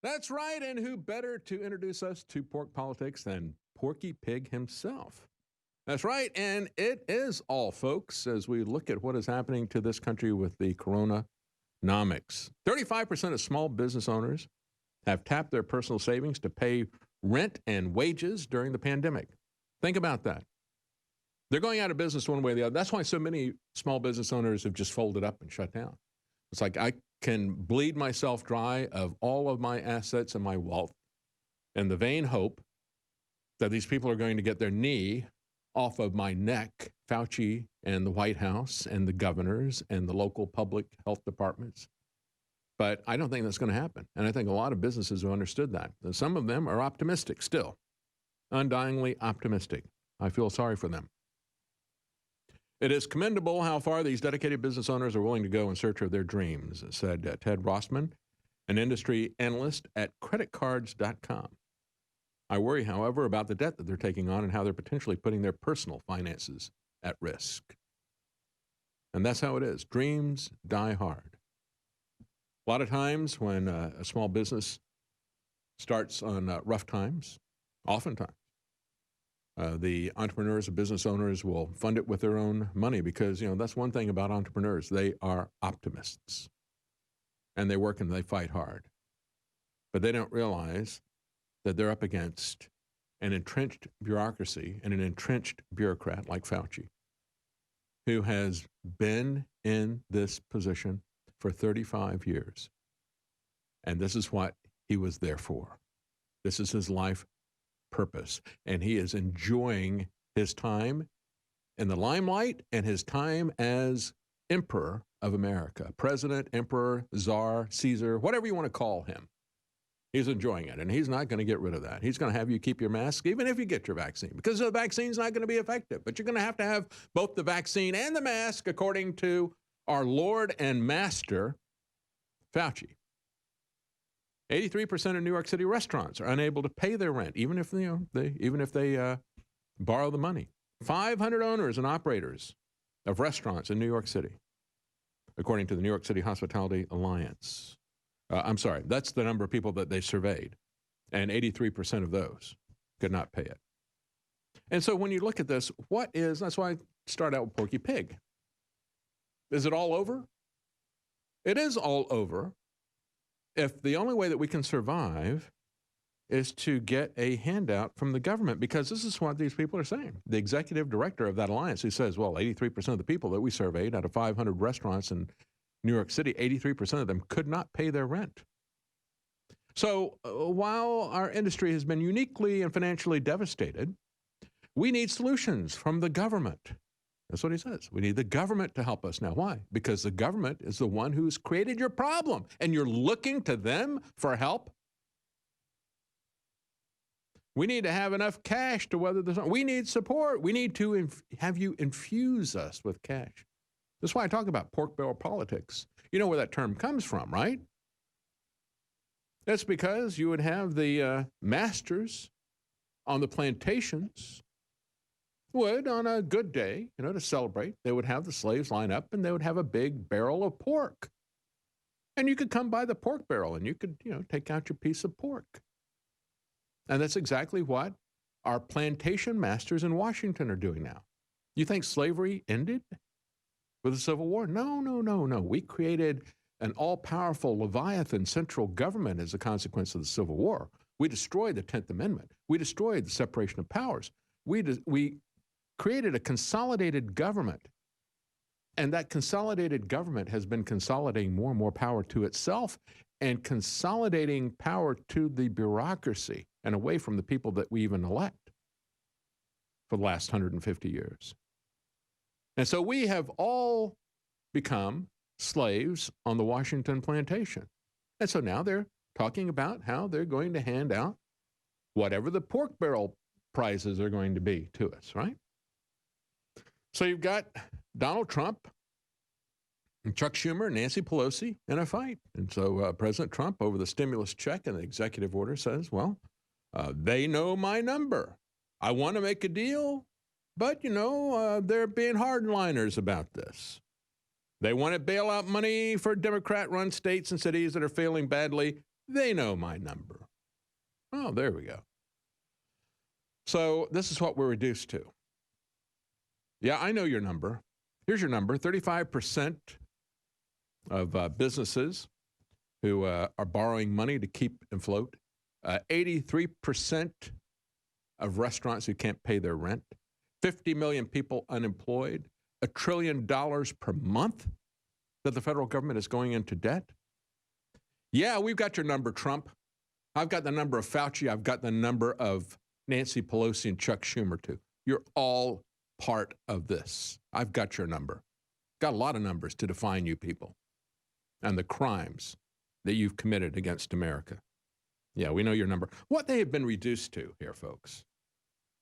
That's right, and who better to introduce us to pork politics than Porky Pig himself? That's right, and it is all, folks, as we look at what is happening to this country with the coronanomics. 35% of small business owners have tapped their personal savings to pay rent and wages during the pandemic. Think about that. They're going out of business one way or the other. That's why so many small business owners have just folded up and shut down. It's like I can bleed myself dry of all of my assets and my wealth in the vain hope that these people are going to get their knee off of my neck, Fauci and the White House and the governors and the local public health departments. But I don't think that's going to happen. And I think a lot of businesses have understood that. And some of them are optimistic still, undyingly optimistic. I feel sorry for them. It is commendable how far these dedicated business owners are willing to go in search of their dreams, said Ted Rossman, an industry analyst at creditcards.com. I worry, however, about the debt that they're taking on and how they're potentially putting their personal finances at risk. And that's how it is. Dreams die hard. A lot of times when a small business starts on rough times, oftentimes, the entrepreneurs and business owners will fund it with their own money because, that's one thing about entrepreneurs. They are optimists. And they work and they fight hard. But they don't realize that they're up against an entrenched bureaucracy and an entrenched bureaucrat like Fauci, who has been in this position for 35 years. And this is what he was there for. This is his life purpose. And he is enjoying his time in the limelight and his time as emperor of America, president, emperor, czar, Caesar, whatever you want to call him. He's enjoying it, and he's not going to get rid of that. He's going to have you keep your mask even if you get your vaccine, because the vaccine's not going to be effective. But you're going to have both the vaccine and the mask, according to our Lord and Master, Fauci. 83% of New York City restaurants are unable to pay their rent, even if they borrow the money. 500 owners and operators of restaurants in New York City, according to the New York City Hospitality Alliance. I'm sorry, that's the number of people that they surveyed, and 83% of those could not pay it. And so when you look at this, that's why I start out with Porky Pig. Is it all over? It is all over if the only way that we can survive is to get a handout from the government, because this is what these people are saying. The executive director of that alliance, who says, well, 83% of the people that we surveyed out of 500 restaurants in New York City, 83% of them could not pay their rent. So while our industry has been uniquely and financially devastated, we need solutions from the government. That's what he says. We need the government to help us. Now, why? Because the government is the one who's created your problem, and you're looking to them for help. We need to have enough cash to weather the storm. We need support. We need to have you infuse us with cash. That's why I talk about pork barrel politics. You know where that term comes from, right? That's because you would have the masters on the plantations would, on a good day, to celebrate, they would have the slaves line up and they would have a big barrel of pork. And you could come by the pork barrel and you could, take out your piece of pork. And that's exactly what our plantation masters in Washington are doing now. You think slavery ended with the Civil War? No. We created an all-powerful Leviathan central government as a consequence of the Civil War. We destroyed the 10th Amendment. We destroyed the separation of powers. We created a consolidated government. And that consolidated government has been consolidating more and more power to itself and consolidating power to the bureaucracy and away from the people that we even elect for the last 150 years. And so we have all become slaves on the Washington plantation. And so now they're talking about how they're going to hand out whatever the pork barrel prizes are going to be to us, right? So you've got Donald Trump and Chuck Schumer and Nancy Pelosi in a fight. And so President Trump, over the stimulus check and the executive order, says, well, they know my number. I want to make a deal. But, they're being hardliners about this. They wanted bailout money for Democrat-run states and cities that are failing badly. They know my number. Oh, there we go. So this is what we're reduced to. Yeah, I know your number. Here's your number. 35% of businesses who are borrowing money to keep afloat. 83% of restaurants who can't pay their rent. 50 million people unemployed. $1 trillion per month that the federal government is going into debt. Yeah, we've got your number, Trump. I've got the number of Fauci. I've got the number of Nancy Pelosi and Chuck Schumer, too. You're all part of this. I've got your number. Got a lot of numbers to define you people and the crimes that you've committed against America. Yeah, we know your number. What they have been reduced to here, folks,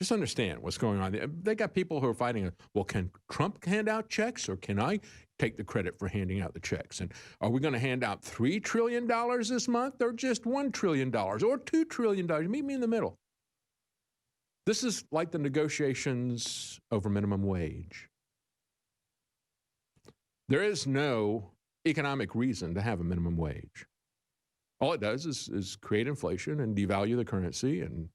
just understand what's going on. They got people who are fighting, well, can Trump hand out checks or can I take the credit for handing out the checks? And are we going to hand out $3 trillion this month or just $1 trillion or $2 trillion? Meet me in the middle. This is like the negotiations over minimum wage. There is no economic reason to have a minimum wage. All it does is create inflation and devalue the currency and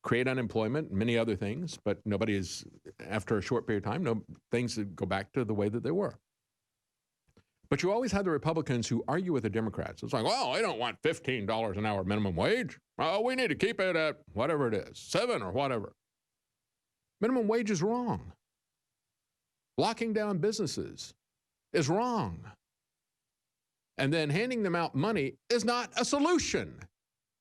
create unemployment and many other things, but nobody is, after a short period of time, things go back to the way that they were. But you always have the Republicans who argue with the Democrats. It's like, well, I don't want $15 an hour minimum wage. Oh, we need to keep it at whatever it is, 7 or whatever. Minimum wage is wrong. Locking down businesses is wrong. And then handing them out money is not a solution.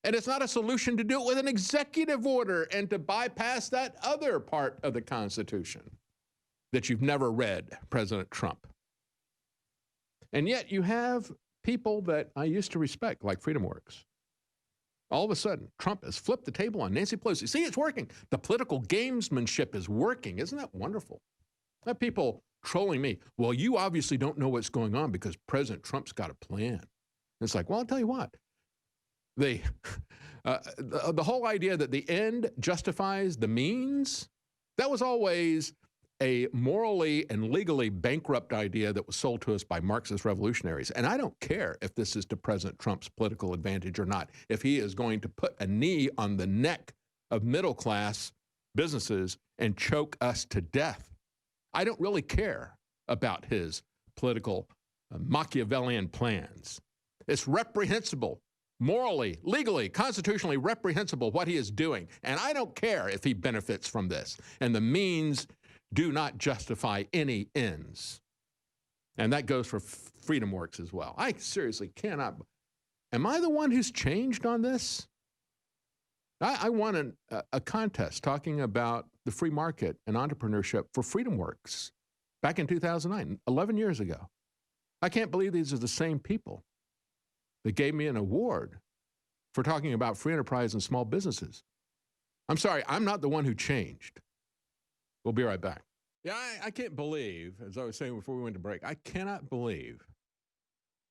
And it's not a solution to do it with an executive order and to bypass that other part of the Constitution that you've never read, President Trump. And yet you have people that I used to respect, like FreedomWorks. All of a sudden, Trump has flipped the table on Nancy Pelosi. See, it's working. The political gamesmanship is working. Isn't that wonderful? I have people trolling me. Well, you obviously don't know what's going on because President Trump's got a plan. And it's like, well, I'll tell you what. The whole idea that the end justifies the means, that was always a morally and legally bankrupt idea that was sold to us by Marxist revolutionaries. And I don't care if this is to President Trump's political advantage or not, if he is going to put a knee on the neck of middle-class businesses and choke us to death. I don't really care about his political Machiavellian plans. It's reprehensible. Morally, legally, constitutionally reprehensible what he is doing. And I don't care if he benefits from this. And the means do not justify any ends. And that goes for FreedomWorks as well. I seriously cannot. Am I the one who's changed on this? I won a contest talking about the free market and entrepreneurship for FreedomWorks back in 2009, 11 years ago. I can't believe these are the same people that gave me an award for talking about free enterprise and small businesses. I'm sorry, I'm not the one who changed. We'll be right back. Yeah, I can't believe, as I was saying before we went to break, I cannot believe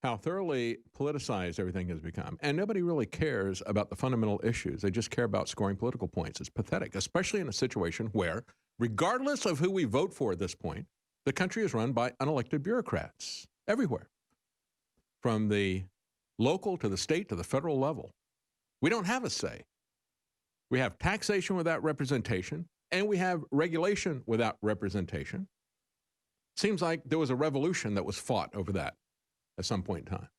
how thoroughly politicized everything has become. And nobody really cares about the fundamental issues. They just care about scoring political points. It's pathetic, especially in a situation where, regardless of who we vote for at this point, the country is run by unelected bureaucrats everywhere, from the local to the state to the federal level. We don't have a say. We have taxation without representation, and we have regulation without representation. Seems like there was a revolution that was fought over that at some point in time,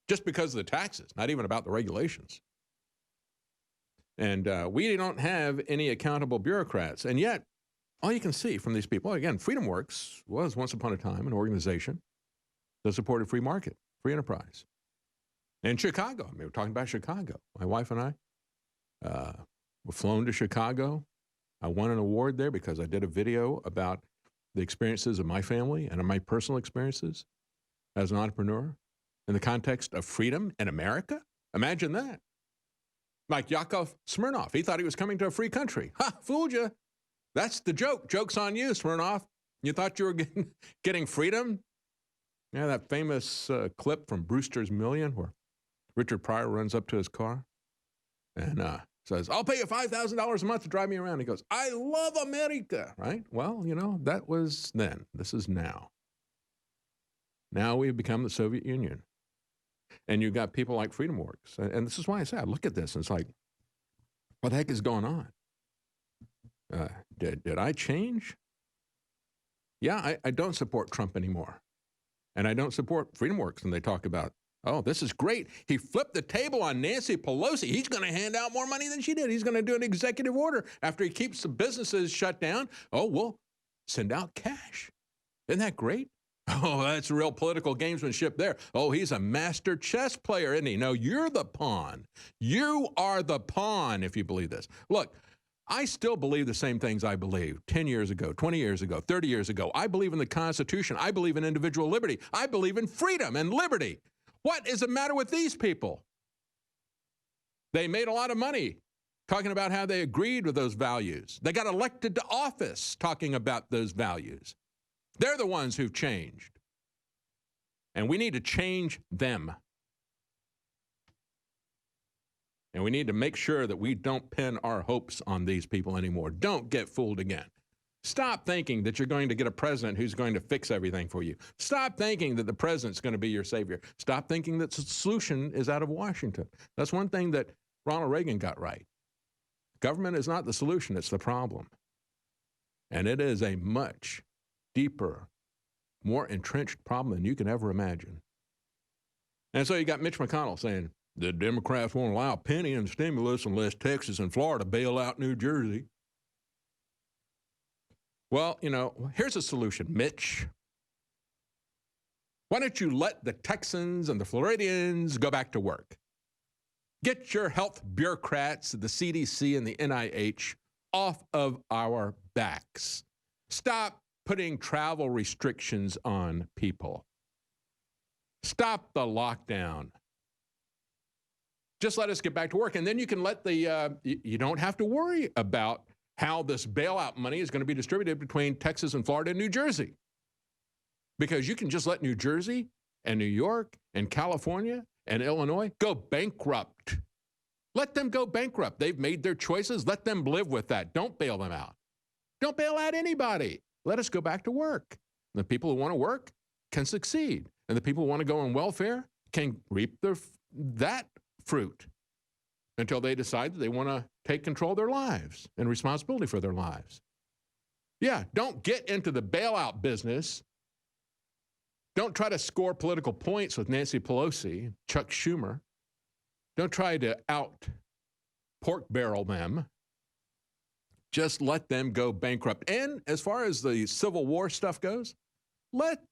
just because of the taxes, not even about the regulations. And we don't have any accountable bureaucrats. And yet, all you can see from these people, again, FreedomWorks was once upon a time an organization that supported free market, free enterprise. In Chicago, I mean, we're talking about Chicago. My wife and I were flown to Chicago. I won an award there because I did a video about the experiences of my family and of my personal experiences as an entrepreneur in the context of freedom in America. Imagine that. Like Yakov Smirnoff, he thought he was coming to a free country. Ha, fooled you. That's the joke. Joke's on you, Smirnoff. You thought you were getting freedom? Yeah, that famous clip from Brewster's Million where Richard Pryor runs up to his car and says, I'll pay you $5,000 a month to drive me around. He goes, I love America, right? Well, you know, that was then. This is now. Now we've become the Soviet Union. And you've got people like FreedomWorks. And this is why I say, I look at this and it's like, what the heck is going on? Did I change? Yeah, I don't support Trump anymore. And I don't support FreedomWorks when they talk about, oh, this is great. He flipped the table on Nancy Pelosi. He's going to hand out more money than she did. He's going to do an executive order after he keeps the businesses shut down. Oh, we'll send out cash. Isn't that great? Oh, that's real political gamesmanship there. Oh, he's a master chess player, isn't he? No, you're the pawn. You are the pawn, if you believe this. Look, I still believe the same things I believed 10 years ago, 20 years ago, 30 years ago. I believe in the Constitution. I believe in individual liberty. I believe in freedom and liberty. What is the matter with these people? They made a lot of money talking about how they agreed with those values. They got elected to office talking about those values. They're the ones who've changed. And we need to change them. And we need to make sure that we don't pin our hopes on these people anymore. Don't get fooled again. Stop thinking that you're going to get a president who's going to fix everything for you. Stop thinking that the president's going to be your savior. Stop thinking that the solution is out of Washington. That's one thing that Ronald Reagan got right. Government is not the solution, it's the problem. And it is a much deeper, more entrenched problem than you can ever imagine. And so you got Mitch McConnell saying, the Democrats won't allow a penny in stimulus unless Texas and Florida bail out New Jersey. Well, you know, here's a solution, Mitch. Why don't you let the Texans and the Floridians go back to work? Get your health bureaucrats, the CDC and the NIH, off of our backs. Stop putting travel restrictions on people. Stop the lockdown. Just let us get back to work. And then you can let the, you don't have to worry about how this bailout money is going to be distributed between Texas and Florida and New Jersey. Because you can just let New Jersey and New York and California and Illinois go bankrupt. Let them go bankrupt. They've made their choices. Let them live with that. Don't bail them out. Don't bail out anybody. Let us go back to work. The people who want to work can succeed. And the people who want to go on welfare can reap that fruit until they decide that they want to take control of their lives and responsibility for their lives. Yeah, don't get into the bailout business. Don't try to score political points with Nancy Pelosi, Chuck Schumer. Don't try to out pork barrel them. Just let them go bankrupt. And as far as the Civil War stuff goes, let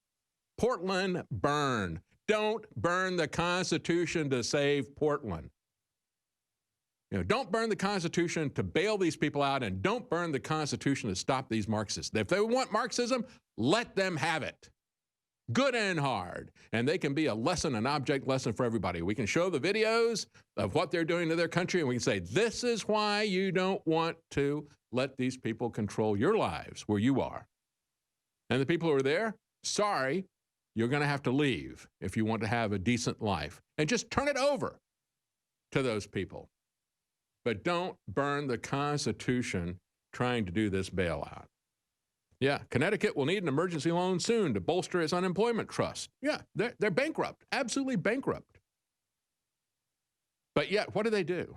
Portland burn. Don't burn the Constitution to save Portland. You know, don't burn the Constitution to bail these people out, and don't burn the Constitution to stop these Marxists. If they want Marxism, let them have it. Good and hard. And they can be a lesson, an object lesson for everybody. We can show the videos of what they're doing to their country, and we can say, this is why you don't want to let these people control your lives where you are. And the people who are there, sorry, you're going to have to leave if you want to have a decent life. And just turn it over to those people. But don't burn the Constitution trying to do this bailout. Yeah, Connecticut will need an emergency loan soon to bolster its unemployment trust. Yeah, they're bankrupt, absolutely bankrupt. But yet, what do?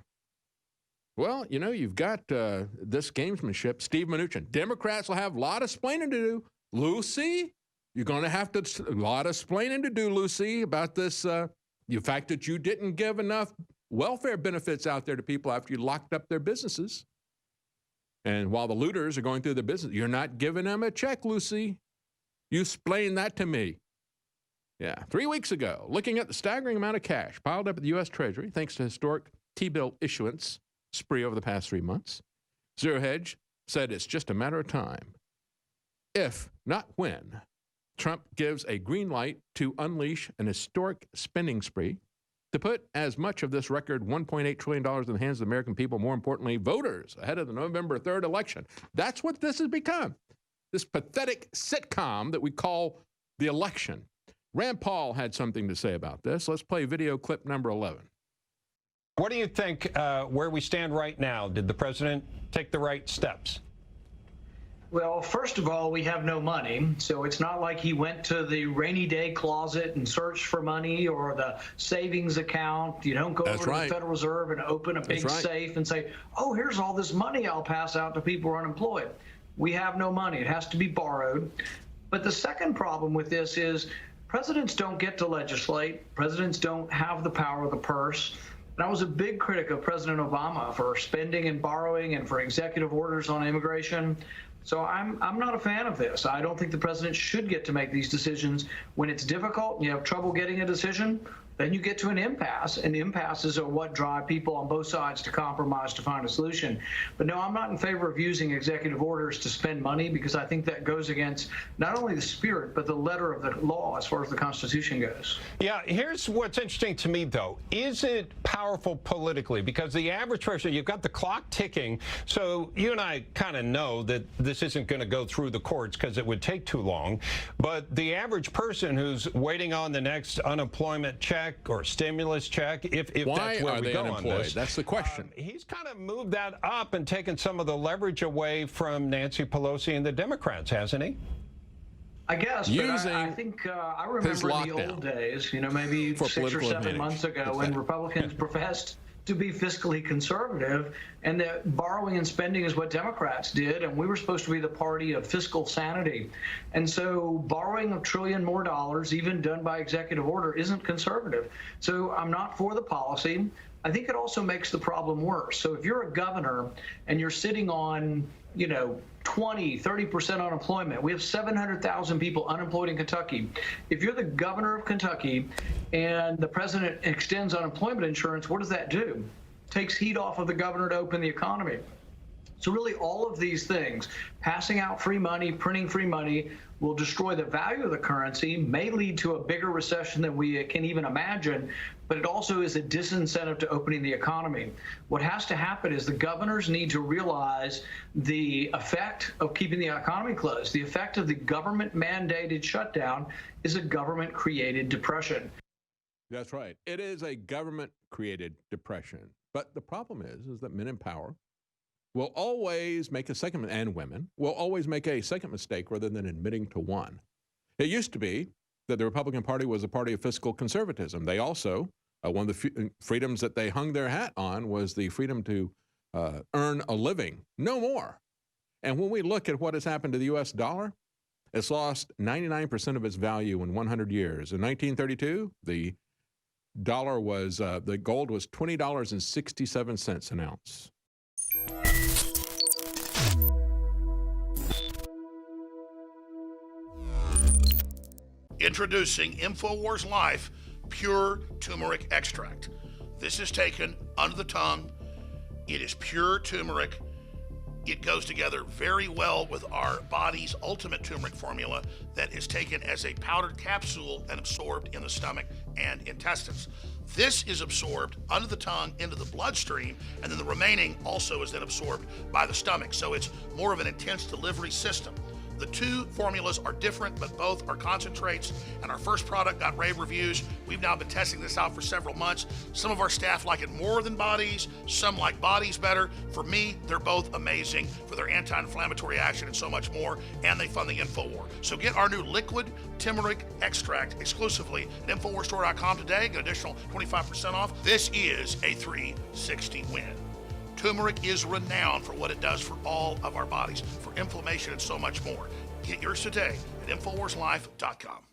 Well, you know, you've got this gamesmanship, Steve Mnuchin. Democrats will have a lot of splaining to do. Lucy, you're going to have a lot of splaining to do, Lucy, about this, the fact that you didn't give enough welfare benefits out there to people after you locked up their businesses. And while the looters are going through their business, you're not giving them a check, Lucy. You explain that to me. Yeah, 3 weeks ago, looking at the staggering amount of cash piled up at the U.S. Treasury, thanks to historic T-bill issuance spree over the past 3 months, Zero Hedge said it's just a matter of time, if not when, Trump gives a green light to unleash an historic spending spree to put as much of this record $1.8 trillion in the hands of the American people, more importantly, voters, ahead of the November 3rd election. That's what this has become, this pathetic sitcom that we call the election. Rand Paul had something to say about this. Let's play video clip number 11. What do you think where we stand right now? Did the president take the right steps? Well, first of all, we have no money, so it's not like he went to the rainy day closet and searched for money or the savings account. You don't go over to the Federal Reserve and open a big safe and say, oh, here's all this money I'll pass out to people who are unemployed. We have no money. It has to be borrowed. But the second problem with this is presidents don't get to legislate. Presidents don't have the power of the purse. And I was a big critic of President Obama for spending and borrowing and for executive orders on immigration. So I'm not a fan of this. I don't think the president should get to make these decisions when it's difficult and you have trouble getting a decision. Then you get to an impasse, and impasses are what drive people on both sides to compromise to find a solution. But no, I'm not in favor of using executive orders to spend money, because I think that goes against not only the spirit, but the letter of the law as far as the Constitution goes. Yeah, here's what's interesting to me, though. Is it powerful politically? Because the average person, you've got the clock ticking, so you and I kind of know that this isn't going to go through the courts because it would take too long. But the average person who's waiting on the next unemployment check or stimulus check, if that's where we go on this. That's the question. He's kind of moved that up and taken some of the leverage away from Nancy Pelosi and the Democrats, hasn't he? I guess, but I think I remember in the old days, maybe 6 or 7 months ago, when Republicans professed to be fiscally conservative, and that borrowing and spending is what Democrats did, and we were supposed to be the party of fiscal sanity. And so borrowing $1 trillion more, even done by executive order, isn't conservative. So I'm not for the policy. I think it also makes the problem worse. So if you're a governor and you're sitting on, 20, 30% unemployment. We have 700,000 people unemployed in Kentucky. If you're the governor of Kentucky and the president extends unemployment insurance, what does that do? Takes heat off of the governor to open the economy. So really all of these things, passing out free money, printing free money, will destroy the value of the currency, may lead to a bigger recession than we can even imagine, but it also is a disincentive to opening the economy. What has to happen is the governors need to realize the effect of keeping the economy closed. The effect of the government-mandated shutdown is a government-created depression. That's right. It is a government-created depression. But the problem is that men in power will always make a second, and women will always make a second mistake rather than admitting to one. It used to be that the Republican Party was a party of fiscal conservatism. They also, one of the freedoms that they hung their hat on was the freedom to earn a living, no more. And when we look at what has happened to the U.S. dollar, it's lost 99% of its value in 100 years. In 1932, the gold was $20.67 an ounce. Introducing InfoWars Life Pure Turmeric Extract. This is taken under the tongue. It is pure turmeric. It goes together very well with our body's ultimate turmeric formula that is taken as a powdered capsule and absorbed in the stomach and intestines. This is absorbed under the tongue into the bloodstream, and then the remaining also is then absorbed by the stomach. So it's more of an intense delivery system. The two formulas are different, but both are concentrates, and our first product got rave reviews. We've now been testing this out for several months. Some of our staff like it more than bodies, some like bodies better. For me, they're both amazing for their anti-inflammatory action and so much more, and they fund the InfoWar. So get our new liquid turmeric extract exclusively at InfoWarsStore.com today. Get an additional 25% off. This is a 360 win. Turmeric is renowned for what it does for all of our bodies, for inflammation and so much more. Get yours today at InfoWarsLife.com.